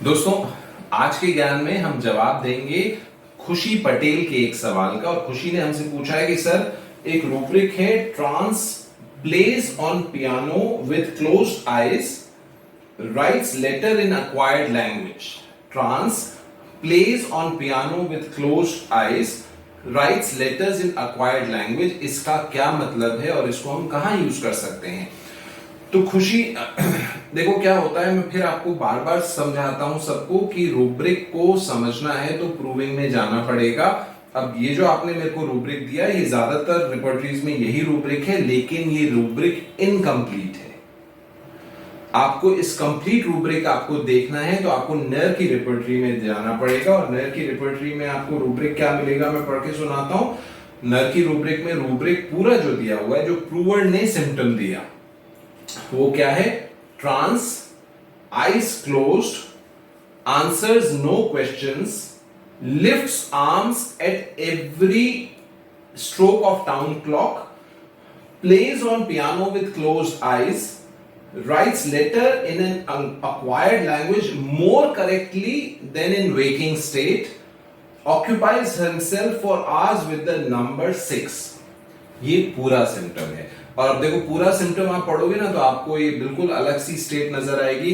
दोस्तों, आज के ज्ञान में हम जवाब देंगे खुशी पटेल के एक सवाल का। और खुशी ने हमसे पूछा है कि सर, एक रूब्रिक है trance plays on piano with closed eyes, writes letter in acquired language. Trance plays on piano with closed eyes, writes letters in acquired language. इसका क्या मतलब है और इसको हम कहां यूज कर सकते हैं? तो खुशी, देखो क्या होता है, मैं फिर आपको बार बार समझाता हूं सबको कि रूब्रिक को समझना है तो प्रूविंग में जाना पड़ेगा। अब ये जो आपने मेरे को रूब्रिक दिया, ये ज्यादातर रिपोर्टरीज में यही रूब्रिक है, लेकिन ये रूब्रिक इनकम्प्लीट है। आपको इस कंप्लीट रूब्रिक आपको देखना है तो आपको नर की रिपोर्टरी में जाना पड़ेगा। और नर की रिपोर्टरी में आपको रूब्रिक क्या मिलेगा, मैं पढ़ के सुनाता हूं। नर की रूब्रिक में रूब्रिक पूरा जो दिया हुआ है, जो प्रूवर ने सिम्टम दिया, वो क्या है? Trance, eyes closed, answers no questions, lifts arms at every stroke of town clock, plays on piano with closed eyes, writes letter in an acquired language more correctly than in waking state, occupies himself for hours with the number 6। ये पूरा symptom है। और अब देखो, पूरा symptom आप पढ़ोगे ना तो आपको ये बिल्कुल अलग सी स्टेट नजर आएगी,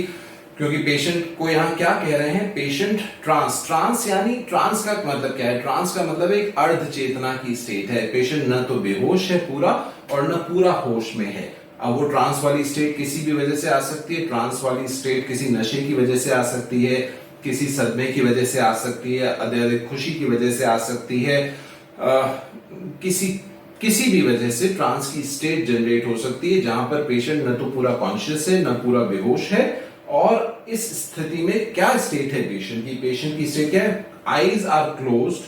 क्योंकि पेशेंट को यहां क्या कह रहे हैं? पेशेंट ट्रांस यानी ट्रांस का मतलब क्या है? ट्रांस का मतलब एक अर्ध चेतना की स्टेट है। पेशेंट न तो बेहोश है पूरा और न पूरा होश में है। अब वो ट्रांस वाली स्टेट किसी भी वजह से आ सकती है। ट्रांस वाली स्टेट किसी नशे की वजह से आ सकती है, किसी सदमे की वजह से आ सकती है, अत्यधिक खुशी की वजह से आ सकती है, किसी भी वजह से ट्रांस की स्टेट जनरेट हो सकती है, जहां पर पेशेंट न तो पूरा कॉन्शियस है न पूरा बेहोश है। और इस स्थिति में क्या स्टेट है पेशेंट की? पेशेंट की स्टेट क्या है? Eyes are closed,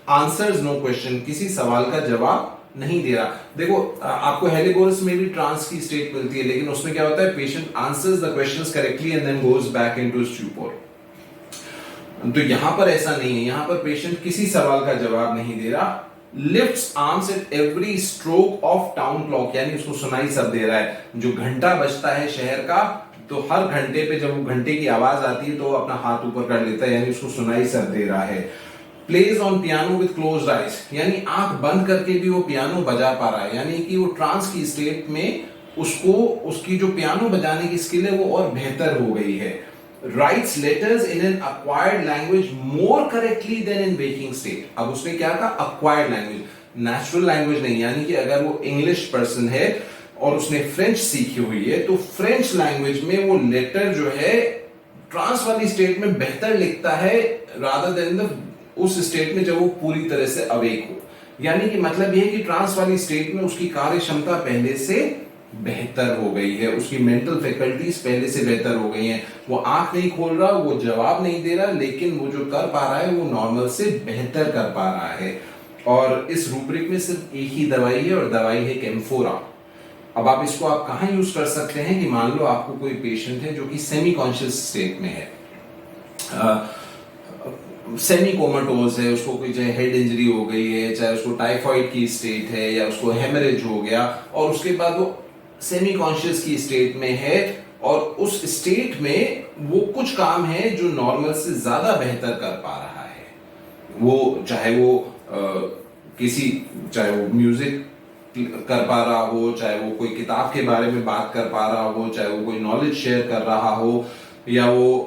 answers no question, किसी सवाल का जवाब नहीं दे रहा। देखो, आपको हेलिगोरस में भी ट्रांस की स्टेट मिलती है, लेकिन उसमें क्या होता है? Patient answers the questions correctly and then goes back into stupor. तो यहां पर ऐसा नहीं है। यहां पर पेशेंट किसी सवाल का जवाब नहीं दे रहा। Lifts arms at every stroke of town clock, यानी उसको सुनाई सब दे रहा है। जो घंटा बजता है शहर का, तो हर घंटे पे जब वो घंटे की आवाज आती है तो वो अपना हाथ ऊपर कर लेता है, यानी उसको सुनाई सब दे रहा है। Plays on piano with closed eyes, यानी आंख बंद करके भी वो पियानो बजा पा रहा है, यानी कि वो ट्रांस की स्टेट में उसको उसकी जो पियानो बजाने की स्किल है वो और बेहतर हो गई है। Writes letters in an acquired language more correctly than in waking state. अब उसने क्या कहा? acquired लैंग्वेज, नेचुरल लैंग्वेज नहीं। यानी कि अगर वो इंग्लिश पर्सन है और उसने फ्रेंच सीखी हुई है, तो फ्रेंच लैंग्वेज में वो लेटर जो है ट्रांस वाली स्टेट में बेहतर लिखता है रादर देन द उस स्टेट में जब वो पूरी तरह से अवेक हो। यानी कि मतलब यह है कि ट्रांस वाली स्टेट में उसकी कार्य क्षमता पहले से बेहतर हो गई है, उसकी मेंटल फैकल्टीज पहले से बेहतर हो गई हैं। वो आंख नहीं खोल रहा, वो जवाब नहीं दे रहा, लेकिन वो जो कर पा रहा है वो नॉर्मल से बेहतर कर पा रहा है। और इस रूब्रिक में सिर्फ एक ही दवाई है, और दवाई है कैम्फोरा। अब आप इसको कहां यूज कर सकते हैं कि मान लो आपको कोई पेशेंट है जो कि सेमी कॉन्शियस स्टेट में है, सेमी कोमाटोज है, उसको कोई चाहे हेड इंजरी हो गई है, चाहे उसको टाइफाइड की स्टेट है, या उसको हेमरेज हो गया, और उसके बाद वो सेमी कॉन्शियस की स्टेट में है, और उस स्टेट में वो कुछ काम है जो नॉर्मल से ज्यादा बेहतर कर पा रहा है। वो चाहे वो म्यूजिक कर पा रहा हो, चाहे वो कोई किताब के बारे में बात कर पा रहा हो, चाहे वो कोई नॉलेज शेयर कर रहा हो, या वो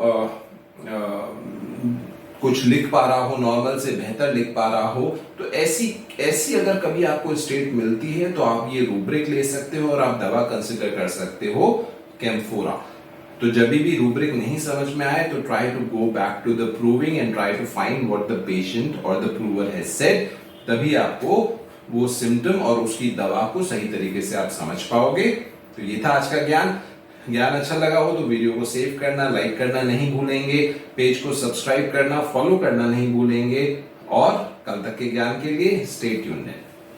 कुछ लिख पा रहा हो, नॉर्मल से बेहतर लिख पा रहा हो। तो ऐसी अगर कभी आपको स्टेट मिलती है तो आप ये रूब्रिक ले सकते हो और आप दवा कंसिडर कर सकते हो कैम्फोरा। तो जब भी रूब्रिक नहीं समझ में आए तो try to go back to the proving and try to find what the patient और द प्रूवर हैज सेड। तभी आपको वो सिम्टम और उसकी दवा को सही तरीके से आप समझ पाओगे। तो ये था आज का ज्ञान। अच्छा लगा हो तो वीडियो को सेव करना, लाइक करना नहीं भूलेंगे, पेज को सब्सक्राइब करना, फॉलो करना नहीं भूलेंगे, और कल तक के ज्ञान के लिए स्टे ट्यून्ड।